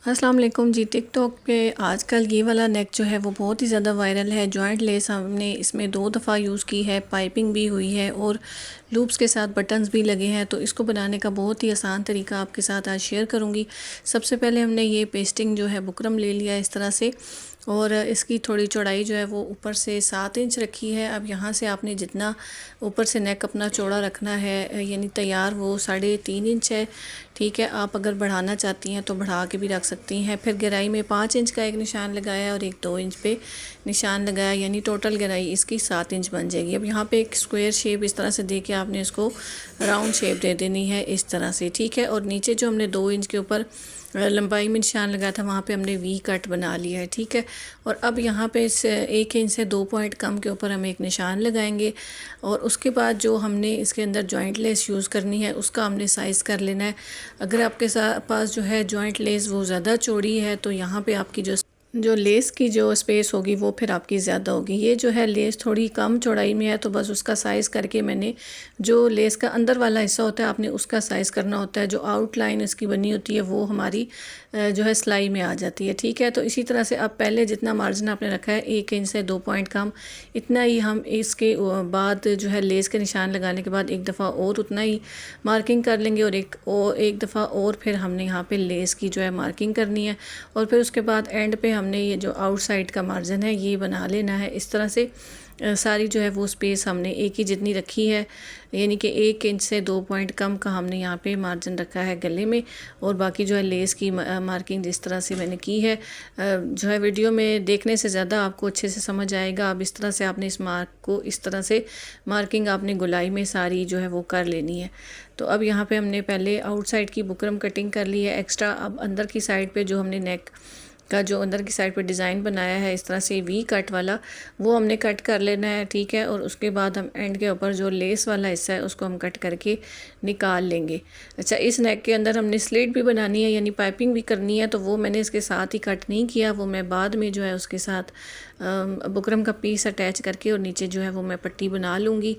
अस्सलाम वालेकुम जी। टिकटॉक पे आजकल ये वाला नेक जो है वो बहुत ही ज़्यादा वायरल है। जॉइंट लेस हमने इसमें 2 दफ़ा यूज़ की है, पाइपिंग भी हुई है और लूप्स के साथ बटन्स भी लगे हैं। तो इसको बनाने का बहुत ही आसान तरीका आपके साथ आज शेयर करूँगी। सबसे पहले हमने ये पेस्टिंग जो है बुकरम ले लिया इस तरह से, और इसकी थोड़ी चौड़ाई जो है वो ऊपर से 7 इंच रखी है। अब यहाँ से आपने जितना ऊपर से नेक अपना चौड़ा रखना है, यानी तैयार वो 3.5 इंच है। ठीक है, आप अगर बढ़ाना चाहती हैं तो बढ़ा के भी रख सकती हैं। फिर गहराई में 5 इंच का एक निशान लगाया और एक 2 इंच पे निशान लगाया, यानी टोटल गहराई इसकी 7 इंच बन जाएगी। अब यहाँ पे एक स्क्वायर शेप इस तरह से दे के आपने इसको राउंड शेप दे देनी है इस तरह से। ठीक है, और नीचे जो हमने 2 इंच के ऊपर लंबाई में निशान लगाया था वहाँ पे हमने वी कट बना लिया है। ठीक है, और अब यहाँ पे इस 1 इंच से 2 पॉइंट कम के ऊपर हम एक निशान लगाएंगे, और उसके बाद जो हमने इसके अंदर जॉइंट लेस यूज़ करनी है उसका हमने साइज़ कर लेना है। अगर आपके पास जो है जॉइंट लेस वो ज़्यादा चौड़ी है तो यहाँ पे आपकी जो लेस की जो स्पेस होगी वो फिर आपकी ज़्यादा होगी। ये जो है लेस थोड़ी कम चौड़ाई में है तो बस उसका साइज़ करके मैंने, जो लेस का अंदर वाला हिस्सा होता है आपने उसका साइज़ करना होता है। जो आउटलाइन इसकी बनी होती है वो हमारी जो है सिलाई में आ जाती है। ठीक है, तो इसी तरह से अब पहले जितना मार्जिन आपने रखा है 1 इंच से 2 पॉइंट कम, इतना ही हम इसके बाद जो है लेस के निशान लगाने के बाद एक दफ़ा और उतना ही मार्किंग कर लेंगे, और एक दफ़ा और फिर हमने यहाँ पे लेस की जो है मार्किंग करनी है। और फिर उसके बाद एंड पे हमने ये जो आउटसाइड का मार्जिन है ये बना लेना है इस तरह से। सारी जो है वो स्पेस हमने एक ही जितनी रखी है, यानी कि 1 इंच से 2 पॉइंट कम का हमने यहाँ पे मार्जिन रखा है गले में। और बाकी जो है लेस की मार्किंग जिस तरह से मैंने की है, जो है वीडियो में देखने से ज़्यादा आपको अच्छे से समझ आएगा। अब इस तरह से आपने इस मार्क को इस तरह से मार्किंग आपने गोलाई में सारी जो है वो कर लेनी है। तो अब यहाँ पे हमने पहले आउटसाइड की बुकरम कटिंग कर ली है एक्स्ट्रा। अब अंदर की साइड पे जो हमने नेक का जो अंदर की साइड पे डिज़ाइन बनाया है इस तरह से वी कट वाला, वो हमने कट कर लेना है। ठीक है, और उसके बाद हम एंड के ऊपर जो लेस वाला हिस्सा है उसको हम कट करके निकाल लेंगे। अच्छा, इस नेक के अंदर हमने स्लिट भी बनानी है, यानी पाइपिंग भी करनी है, तो वो मैंने इसके साथ ही कट नहीं किया, वो मैं बाद में जो है उसके साथ बुकरम का पीस अटैच करके और नीचे जो है वो मैं पट्टी बना लूँगी।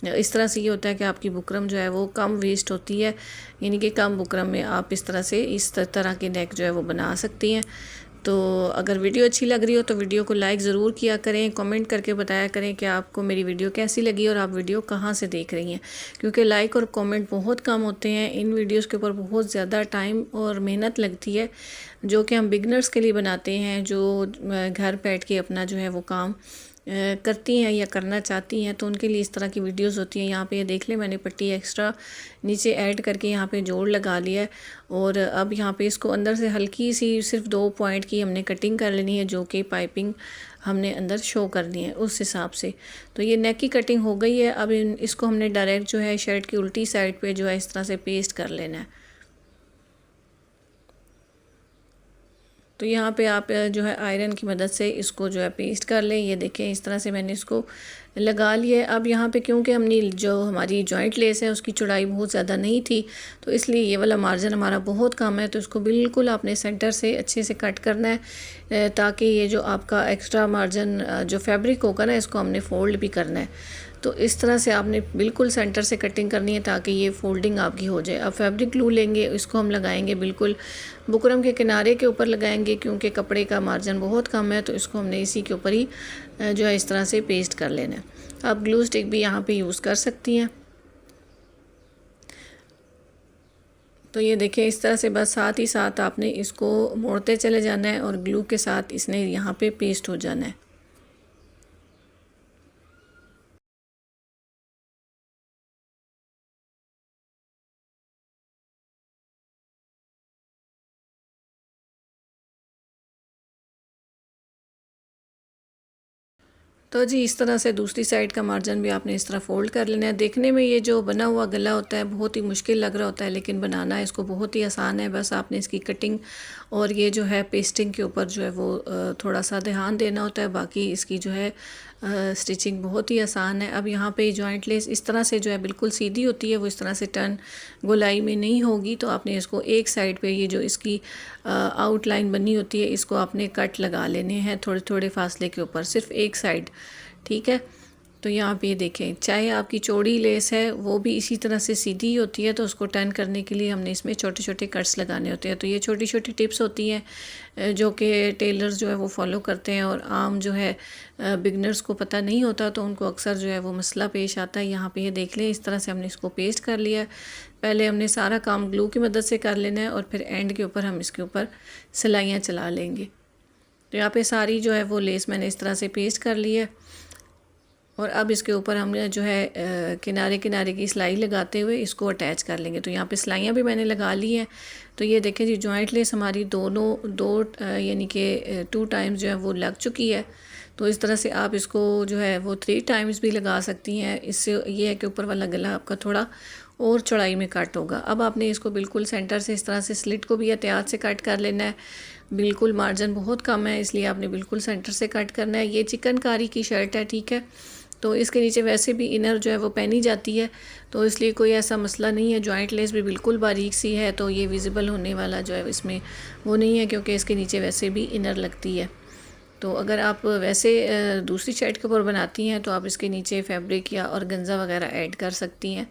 इस तरह से ये होता है कि आपकी बुकरम जो है वो कम वेस्ट होती है, यानी कि कम बुकरम में आप इस तरह से इस तरह के नेक जो है वो बना सकती हैं। तो अगर वीडियो अच्छी लग रही हो तो वीडियो को लाइक ज़रूर किया करें, कमेंट करके बताया करें कि आपको मेरी वीडियो कैसी लगी और आप वीडियो कहाँ से देख रही हैं, क्योंकि लाइक और कमेंट बहुत कम होते हैं। इन वीडियोस के ऊपर बहुत ज़्यादा टाइम और मेहनत लगती है, जो कि हम बिगनर्स के लिए बनाते हैं, जो घर बैठ के अपना जो है वो काम करती हैं या करना चाहती हैं, तो उनके लिए इस तरह की वीडियोस होती हैं। यहाँ पे ये देख लें, मैंने पट्टी एक्स्ट्रा नीचे ऐड करके यहाँ पे जोड़ लगा लिया है। और अब यहाँ पे इसको अंदर से हल्की सी सिर्फ 2 पॉइंट की हमने कटिंग कर लेनी है, जो कि पाइपिंग हमने अंदर शो करनी है उस हिसाब से। तो ये नेक की कटिंग हो गई है। अब इसको हमने डायरेक्ट जो है शर्ट की उल्टी साइड पे जो है इस तरह से पेस्ट कर लेना है। तो यहाँ पे आप जो है आयरन की मदद से इसको जो है पेस्ट कर लें। ये देखें, इस तरह से मैंने इसको लगा लिया है। अब यहाँ पे क्योंकि हमने जो हमारी जॉइंट लेस है उसकी चौड़ाई बहुत ज़्यादा नहीं थी, तो इसलिए ये वाला मार्जिन हमारा बहुत कम है, तो इसको बिल्कुल आपने सेंटर से अच्छे से कट करना है, ताकि ये जो आपका एक्स्ट्रा मार्जिन जो फैब्रिक होगा ना, इसको हमने फ़ोल्ड भी करना है। तो इस तरह से आपने बिल्कुल सेंटर से कटिंग करनी है ताकि ये फोल्डिंग आपकी हो जाए। अब फैब्रिक ग्लू लेंगे, इसको हम लगाएंगे बिल्कुल बुकरम के किनारे के ऊपर लगाएंगे, क्योंकि कपड़े का मार्जिन बहुत कम है, तो इसको हमने इसी के ऊपर ही जो है इस तरह से पेस्ट कर लेना है। आप ग्लू स्टिक भी यहाँ पे यूज़ कर सकती हैं। तो ये देखिए, इस तरह से बस साथ ही साथ आपने इसको मोड़ते चले जाना है और ग्लू के साथ इसने यहाँ पे पेस्ट हो जाना है। तो जी इस तरह से दूसरी साइड का मार्जिन भी आपने इस तरह फ़ोल्ड कर लेना है। देखने में ये जो बना हुआ गला होता है बहुत ही मुश्किल लग रहा होता है, लेकिन बनाना इसको बहुत ही आसान है। बस आपने इसकी कटिंग और ये जो है पेस्टिंग के ऊपर जो है वो थोड़ा सा ध्यान देना होता है। बाकी इसकी जो है स्टिचिंग बहुत ही आसान है। अब यहाँ पे जॉइंट लेस इस तरह से जो है बिल्कुल सीधी होती है, वो इस तरह से टर्न गोलाई में नहीं होगी, तो आपने इसको एक साइड पे ये जो इसकी आउटलाइन बनी होती है इसको आपने कट लगा लेने हैं थोड़े थोड़े फासले के ऊपर, सिर्फ एक साइड। ठीक है, तो यहाँ पे ये देखें, चाहे आपकी चौड़ी लेस है वो भी इसी तरह से सीधी होती है, तो उसको टर्न करने के लिए हमने इसमें छोटे छोटे कट्स लगाने होते हैं। तो ये छोटी छोटी टिप्स होती हैं जो कि टेलर्स जो है वो फॉलो करते हैं, और आम जो है बिगनर्स को पता नहीं होता, तो उनको अक्सर जो है वो मसला पेश आता है। यहाँ पे ये देख लें, इस तरह से हमने इसको पेस्ट कर लिया है। पहले हमने सारा काम ग्लू की मदद से कर लेना है, और फिर एंड के ऊपर हम इसके ऊपर सिलाइयाँ चला लेंगे। तो यहाँ पे सारी जो है वो लेस मैंने इस तरह से पेस्ट कर ली है, और अब इसके ऊपर हम जो है किनारे किनारे की सिलाई लगाते हुए इसको अटैच कर लेंगे। तो यहाँ पे सिलाइयाँ भी मैंने लगा ली हैं। तो ये देखें जी, जॉइंट लेस हमारी दो यानी कि 2 टाइम्स जो है वो लग चुकी है। तो इस तरह से आप इसको जो है वो 3 टाइम्स भी लगा सकती हैं। इससे ये है कि ऊपर वाला गला आपका थोड़ा और चौड़ाई में कट होगा। अब आपने इसको बिल्कुल सेंटर से इस तरह से स्लिट को भी एहतियात से कट कर लेना है। बिल्कुल मार्जिन बहुत कम है, इसलिए आपने बिल्कुल सेंटर से कट करना है। ये चिकनकारी की शर्ट है, ठीक है, तो इसके नीचे वैसे भी इनर जो है वो पहनी जाती है, तो इसलिए कोई ऐसा मसला नहीं है। जॉइंट लेस भी बिल्कुल बारीक सी है, तो ये विजिबल होने वाला जो है इसमें वो नहीं है, क्योंकि इसके नीचे वैसे भी इनर लगती है। तो अगर आप वैसे दूसरी शर्ट के ऊपर बनाती हैं तो आप इसके नीचे फैब्रिक या ऑर्गेन्जा वगैरह ऐड कर सकती हैं,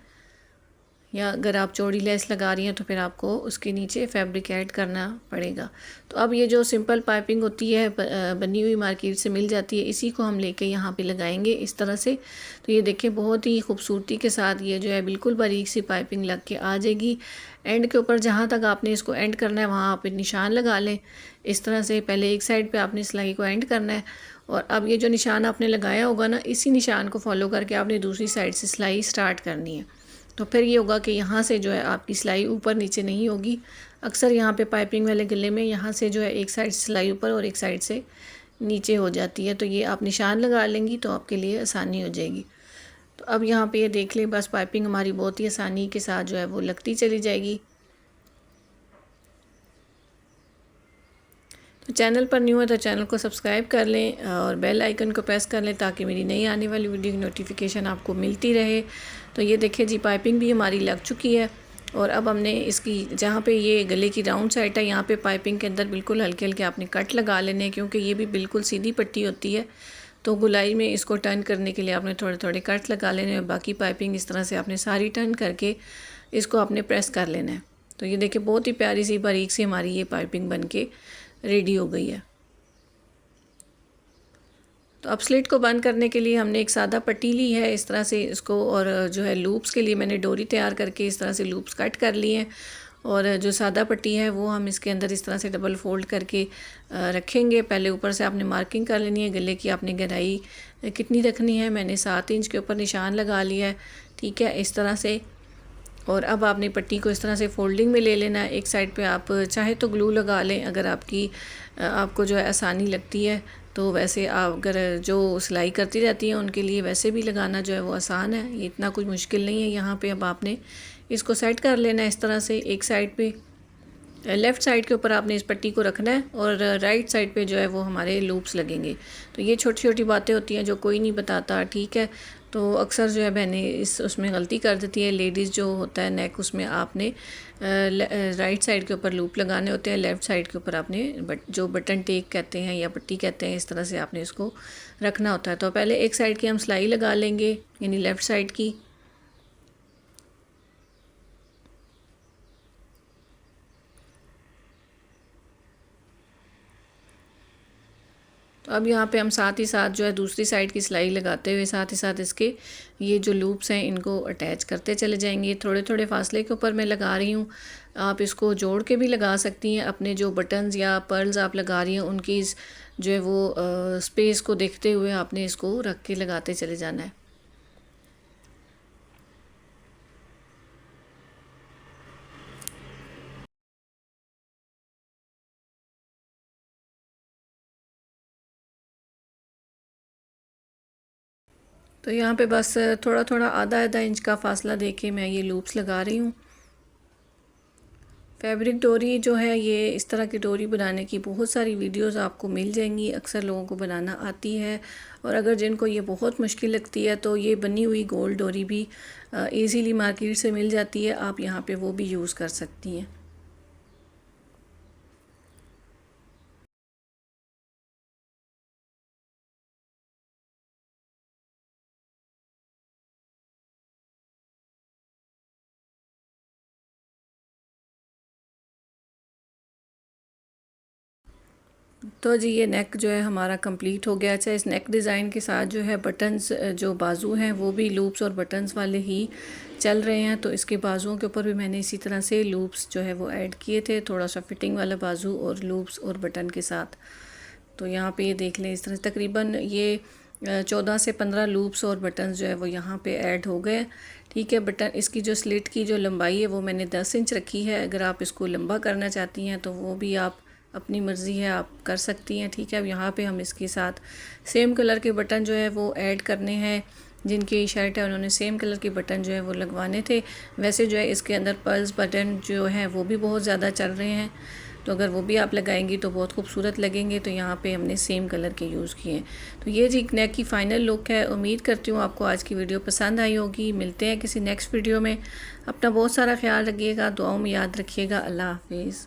या अगर आप चौड़ी लेस लगा रही हैं तो फिर आपको उसके नीचे फैब्रिक ऐड करना पड़ेगा। तो अब ये जो सिंपल पाइपिंग होती है बनी हुई मार्केट से मिल जाती है, इसी को हम लेके यहाँ पे लगाएंगे इस तरह से। तो ये देखिए, बहुत ही खूबसूरती के साथ ये जो है बिल्कुल बारीक सी पाइपिंग लग के आ जाएगी। एंड के ऊपर जहाँ तक आपने इसको एंड करना है वहाँ आप निशान लगा लें इस तरह से। पहले एक साइड पर आपने सिलाई को एंड करना है, और अब ये जो निशान आपने लगाया होगा ना, इसी निशान को फॉलो करके आपने दूसरी साइड से सिलाई स्टार्ट करनी है। तो फिर ये होगा कि यहाँ से जो है आपकी सिलाई ऊपर नीचे नहीं होगी। अक्सर यहाँ पे पाइपिंग वाले गले में यहाँ से जो है एक साइड सिलाई ऊपर और एक साइड से नीचे हो जाती है, तो ये आप निशान लगा लेंगी तो आपके लिए आसानी हो जाएगी। तो अब यहाँ पे ये देख लें, बस पाइपिंग हमारी बहुत ही आसानी के साथ जो है वो लगती चली जाएगी। तो चैनल पर न्यू है तो चैनल को सब्सक्राइब कर लें और बेल आइकन को प्रेस कर लें, ताकि मेरी नई आने वाली वीडियो की नोटिफिकेशन आपको मिलती रहे। तो ये देखिए जी, पाइपिंग भी हमारी लग चुकी है, और अब हमने इसकी जहाँ पे ये गले की राउंड साइड है, यहाँ पे पाइपिंग के अंदर बिल्कुल हल्के हल्के आपने कट लगा लेने, क्योंकि ये भी बिल्कुल सीधी पट्टी होती है। तो गुलाई में इसको टर्न करने के लिए आपने थोड़े थोड़े कट लगा लेने, और बाकी पाइपिंग इस तरह से आपने सारी टर्न करके इसको आपने प्रेस कर लेना है। तो ये देखिए, बहुत ही प्यारी सी बारीक सी हमारी ये पाइपिंग बन के रेडी हो गई है। तो अब स्लिट को बंद करने के लिए हमने एक सादा पट्टी ली है इस तरह से इसको, और जो है लूप्स के लिए मैंने डोरी तैयार करके इस तरह से लूप्स कट कर लिए हैं। और जो सादा पट्टी है वो हम इसके अंदर इस तरह से डबल फोल्ड करके रखेंगे। पहले ऊपर से आपने मार्किंग कर लेनी है, गले की आपने गहराई कितनी रखनी है। मैंने 7 इंच के ऊपर निशान लगा लिया है, ठीक है, इस तरह से। और अब आपने पट्टी को इस तरह से फोल्डिंग में ले लेना है। एक साइड पे आप चाहे तो ग्लू लगा लें, अगर आपको जो है आसानी लगती है। तो वैसे आप अगर जो सिलाई करती रहती हैं उनके लिए वैसे भी लगाना जो है वो आसान है, ये इतना कुछ मुश्किल नहीं है। यहाँ पे अब आपने इसको सेट कर लेना है इस तरह से। एक साइड पे लेफ़्ट साइड के ऊपर आपने इस पट्टी को रखना है, और राइट साइड पे जो है वो हमारे लूप्स लगेंगे। तो ये छोटी छोटी बातें होती हैं जो कोई नहीं बताता, ठीक है। तो अक्सर जो है बहनें उसमें गलती कर देती है। लेडीज़ जो होता है नेक, उसमें आपने राइट साइड के ऊपर लूप लगाने होते हैं, लेफ़्ट साइड के ऊपर आपने जो बटन टेक कहते हैं या पट्टी कहते हैं, इस तरह से आपने इसको रखना होता है। तो पहले एक साइड की हम सिलाई लगा लेंगे, यानी लेफ़्ट साइड की। तो अब यहाँ पे हम साथ ही साथ जो है दूसरी साइड की सिलाई लगाते हुए साथ ही साथ इसके ये जो लूप्स हैं इनको अटैच करते चले जाएंगे। थोड़े थोड़े फासले के ऊपर मैं लगा रही हूँ, आप इसको जोड़ के भी लगा सकती हैं। अपने जो बटन्स या पर्ल्स आप लगा रही हैं उनकी जो है वो स्पेस को देखते हुए आपने इसको रख के लगाते चले जाना है। तो यहाँ पे बस थोड़ा थोड़ा आधा आधा इंच का फासला देके मैं ये लूप्स लगा रही हूँ। फैब्रिक डोरी जो है, ये इस तरह की डोरी बनाने की बहुत सारी वीडियोस आपको मिल जाएंगी, अक्सर लोगों को बनाना आती है। और अगर जिनको ये बहुत मुश्किल लगती है तो ये बनी हुई गोल डोरी भी इजीली मार्केट से मिल जाती है, आप यहाँ पे वो भी यूज़ कर सकती हैं। तो जी ये नेक जो है हमारा कंप्लीट हो गया। अच्छा, इस नेक डिज़ाइन के साथ जो है बटन्स जो बाजू हैं वो भी लूप्स और बटन्स वाले ही चल रहे हैं। तो इसके बाजुओं के ऊपर भी मैंने इसी तरह से लूप्स जो है वो ऐड किए थे, थोड़ा सा फिटिंग वाला बाजू और लूप्स और बटन के साथ। तो यहाँ पे ये देख लें, इस तरह तकरीबन ये 14 से 15 लूप्स और बटन्स जो है वो यहाँ पे ऐड हो गए। ठीक है, बटन इसकी जो स्लिट की जो लंबाई है वो मैंने 10 इंच रखी है। अगर आप इसको लंबा करना चाहती हैं तो वो भी आप अपनी मर्ज़ी है, आप कर सकती हैं। ठीक है, अब यहाँ पे हम इसके साथ सेम कलर के बटन जो है वो ऐड करने हैं। जिनकी शर्ट है उन्होंने सेम कलर के बटन जो है वो लगवाने थे। वैसे जो है इसके अंदर पर्ल्स बटन जो है वो भी बहुत ज़्यादा चल रहे हैं, तो अगर वो भी आप लगाएंगी तो बहुत खूबसूरत लगेंगे। तो यहाँ पे हमने सेम कलर के यूज़ किए। तो ये जी नेक की फ़ाइनल लुक है। उम्मीद करती हूँ आपको आज की वीडियो पसंद आई होगी। मिलते हैं किसी नेक्स्ट वीडियो में। अपना बहुत सारा ख्याल रखिएगा, दुआओं में याद रखिएगा। अल्लाह हाफिज़।